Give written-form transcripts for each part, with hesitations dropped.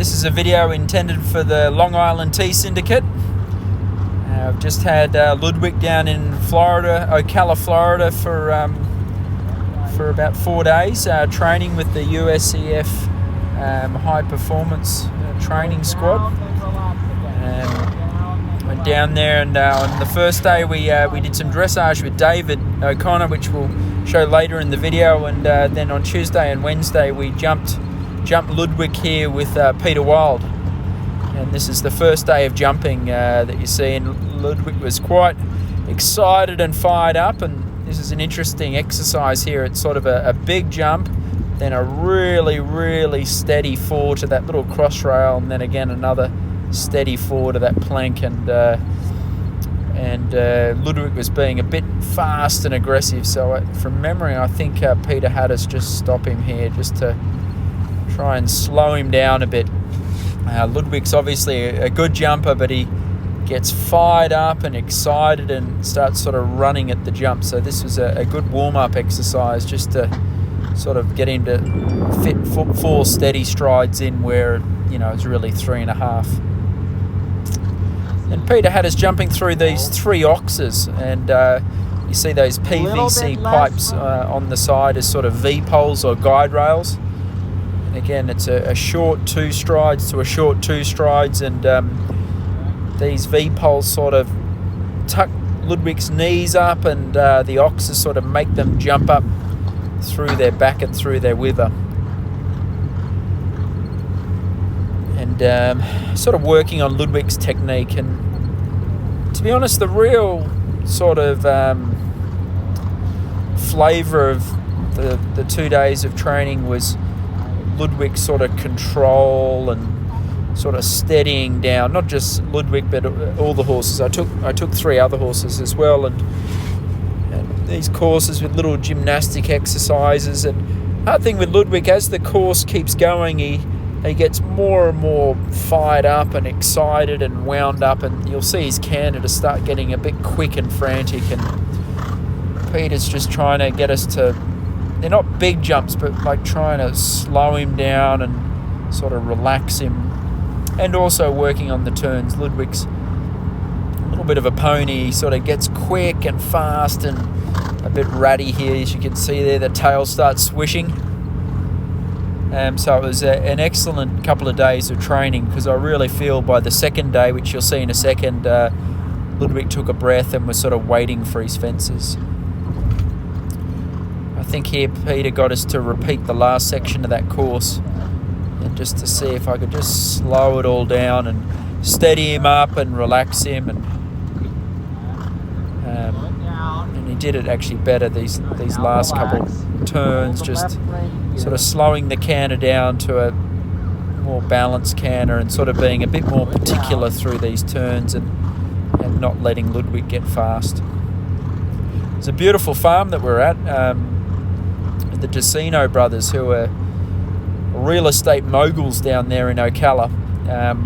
This is a video intended for the Long Island Tea Syndicate. I've just had Ludwig down in Florida, Ocala, Florida for about 4 days, training with the USCF High Performance Training Squad. Went down there, and on the first day we did some dressage with David O'Connor, which we'll show later in the video, and then on Tuesday and Wednesday we jumped Ludwig here with Peter Wild, and this is the first day of jumping that you see, and Ludwig was quite excited and fired up, and this is an interesting exercise here. It's sort of a big jump, then a really steady fall to that little cross rail, and then again another steady forward to that plank, and Ludwig was being a bit fast and aggressive, so from memory I think Peter had us just stop him here just to try and slow him down a bit. Ludwig's obviously a good jumper, but he gets fired up and excited and starts sort of running at the jump, so this was a good warm-up exercise just to sort of get him to fit 4 steady strides in where, you know, it's really 3.5. And Peter had us jumping through these 3 oxes, and you see those PVC pipes on the side as sort of V-poles or guide rails. And again, it's a short 2 strides to a short 2 strides, and these V-poles sort of tuck Ludwig's knees up, and the oxes sort of make them jump up through their back and through their wither. And sort of working on Ludwig's technique, and to be honest, the real sort of flavour of the 2 days of training was Ludwig's sort of control and sort of steadying down, not just Ludwig but all the horses. I took 3 other horses as well, and these courses with little gymnastic exercises. And hard thing with Ludwig, as the course keeps going, he gets more and more fired up and excited and wound up, and you'll see his canter to start getting a bit quick and frantic, and Peter's just trying to get us to, they're not big jumps, but like trying to slow him down and sort of relax him, and also working on the turns. Ludwig's a little bit of a pony. He sort of gets quick and fast and a bit ratty here, as you can see there. The tail starts swishing. So it was an excellent couple of days of training, because I really feel by the second day, which you'll see in a second, Ludwig took a breath and was sort of waiting for his fences. I think here Peter got us to repeat the last section of that course, and just to see if I could just slow it all down and steady him up and relax him, and he did it actually better these last couple turns, just sort of slowing the canter down to a more balanced canter and sort of being a bit more particular through these turns, and not letting Ludwig get fast. It's a beautiful farm that we're at. The Decino brothers, who are real estate moguls down there in Ocala,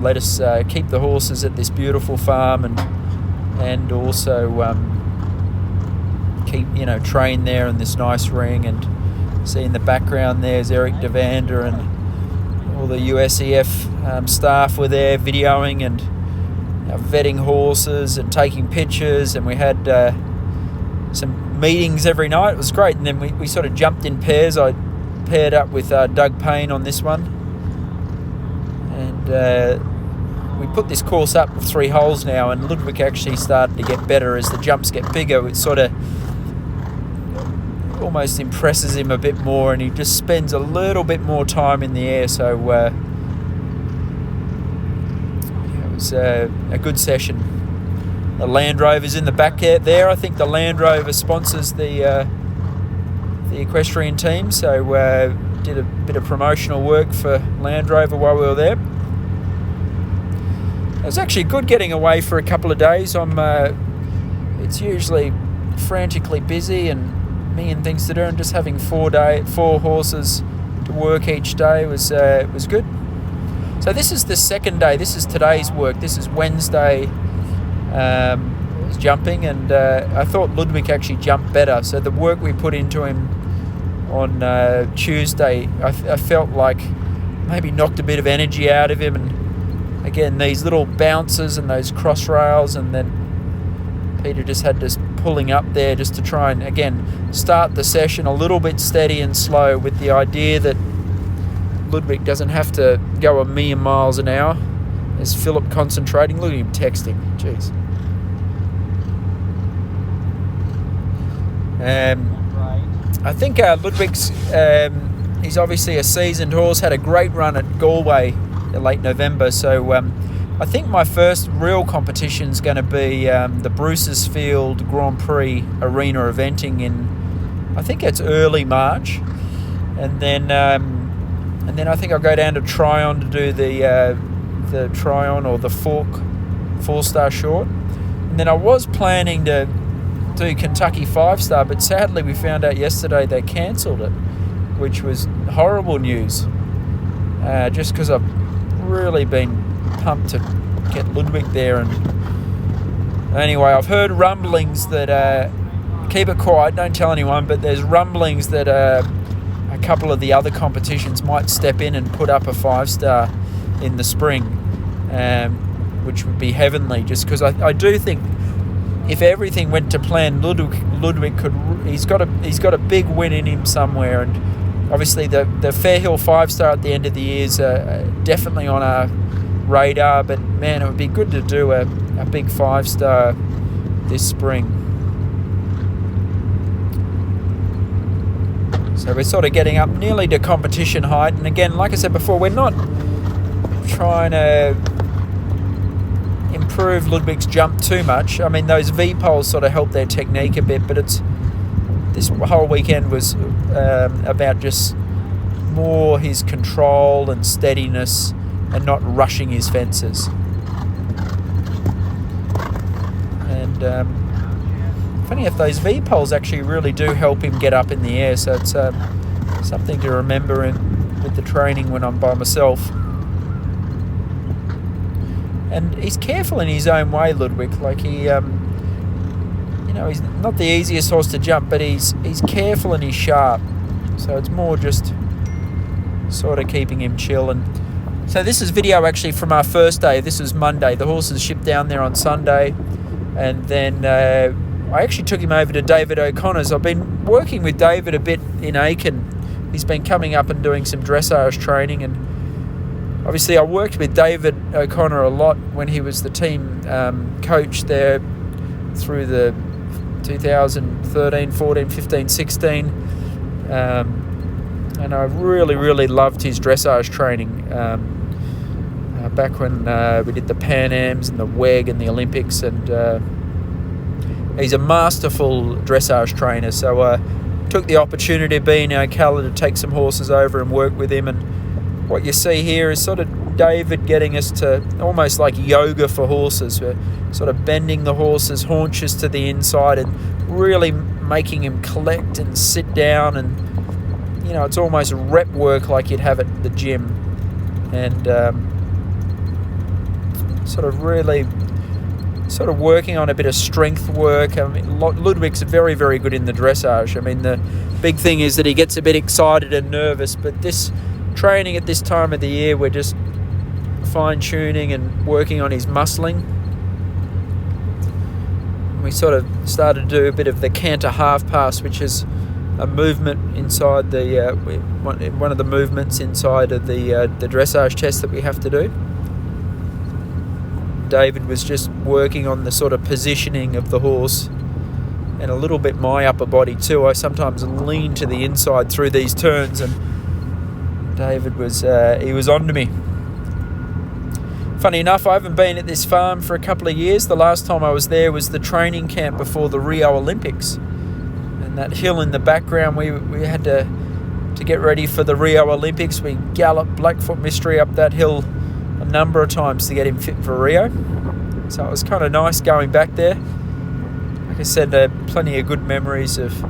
let us keep the horses at this beautiful farm, and also keep, train there in this nice ring. And see in the background there's Eric Devander, and all the USCF staff were there videoing and vetting horses and taking pictures, and we had some meetings every night. It was great. And then we sort of jumped in pairs. I paired up with Doug Payne on this one, and we put this course up with 3 holes now, and Ludwig actually started to get better as the jumps get bigger. It sort of almost impresses him a bit more, and he just spends a little bit more time in the air. So it was a good session. The Land Rover's in the back there. I think the Land Rover sponsors the equestrian team, so did a bit of promotional work for Land Rover while we were there. It was actually good getting away for a couple of days. It's usually frantically busy and me and things to do, and just having 4 horses to work each day was good. So this is the second day. This is today's work. This is Wednesday. Was jumping, and I thought Ludwig actually jumped better. So the work we put into him on Tuesday, I felt like maybe knocked a bit of energy out of him. And again, these little bounces and those cross rails, and then Peter just had to pulling up there just to try and, again, start the session a little bit steady and slow, with the idea that Ludwig doesn't have to go a million miles an hour. There's Philip concentrating. Look at him texting. Jeez. I think Ludwig's, he's obviously a seasoned horse, had a great run at Galway in late November, so I think my first real competition is going to be the Brucersfield Grand Prix Arena eventing in, I think it's early March, and then I think I'll go down to Tryon to do the Tryon or the Fork 4-star short, and then I was planning to do Kentucky 5-star, but sadly we found out yesterday they cancelled it, which was horrible news. Just because I've really been pumped to get Ludwig there, and anyway, I've heard rumblings that keep it quiet, don't tell anyone, but there's rumblings that a couple of the other competitions might step in and put up a 5-star in the spring, which would be heavenly, just because I do think if everything went to plan, Ludwig could. He's got a big win in him somewhere, and obviously the Fairhill 5-star at the end of the year is definitely on our radar. But man, it would be good to do a big 5-star this spring. So we're sort of getting up nearly to competition height, and again, like I said before, we're not trying to improve Ludwig's jump too much. I mean, those V-poles sort of help their technique a bit, but this whole weekend was about just more his control and steadiness and not rushing his fences. And funny if those V-poles actually really do help him get up in the air, so it's something to remember with the training when I'm by myself. And he's careful in his own way, Ludwig. Like he's not the easiest horse to jump, but he's careful and he's sharp. So it's more just sort of keeping him chill. And so this is video actually from our first day. This was Monday. The horses shipped down there on Sunday, and then I actually took him over to David O'Connor's. I've been working with David a bit in Aiken. He's been coming up and doing some dressage training, and obviously, I worked with David O'Connor a lot when he was the team coach there through the 2013, 14, 15, 16. And I really, really loved his dressage training. Back when we did the Pan Ams and the WEG and the Olympics. And he's a masterful dressage trainer. So I took the opportunity of being in Ocala to take some horses over and work with him. And what you see here is sort of David getting us to almost like yoga for horses. We're sort of bending the horse's haunches to the inside and really making him collect and sit down, and it's almost rep work like you'd have at the gym, and sort of working on a bit of strength work. I mean, Ludwig's very, very good in the dressage. I mean, the big thing is that he gets a bit excited and nervous, but this training at this time of the year, we're just fine-tuning and working on his muscling. We sort of started to do a bit of the canter half pass, which is a movement inside the one of the movements inside of the dressage test that we have to do. David was just working on the sort of positioning of the horse and a little bit my upper body too. I sometimes lean to the inside through these turns, and David was he was on to me. Funny enough, I haven't been at this farm for a couple of years. The last time I was there was the training camp before the Rio Olympics. And that hill in the background, we had to get ready for the Rio Olympics. We galloped Blackfoot Mystery up that hill a number of times to get him fit for Rio. So it was kind of nice going back there. Like I said, plenty of good memories of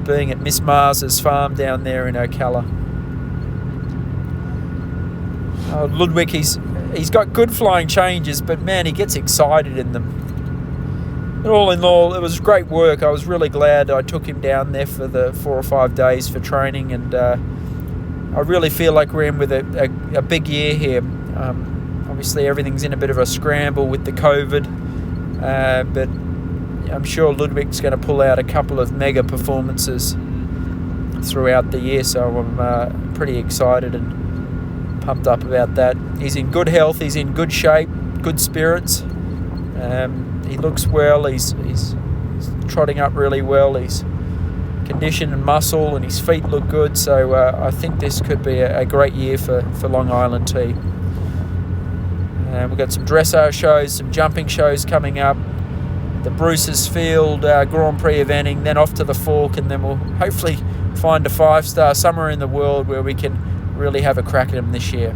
being at Miss Mars's farm down there in Ocala. Ludwig, he's got good flying changes, but man, he gets excited in them. But all in all, it was great work. I was really glad I took him down there for the 4 or 5 days for training, and I really feel like we're in with a big year here. Obviously, everything's in a bit of a scramble with the COVID, but I'm sure Ludwig's going to pull out a couple of mega performances throughout the year, so I'm pretty excited and pumped up about that. He's in good health, he's in good shape, good spirits. He looks well, he's trotting up really well, he's condition and muscle, and his feet look good, so I think this could be a great year for Long Island Tea. We've got some dressage shows, some jumping shows coming up, the Bruce's Field Grand Prix eventing, then off to the Fork, and then we'll hopefully find a 5-star somewhere in the world where we can really have a crack at them this year.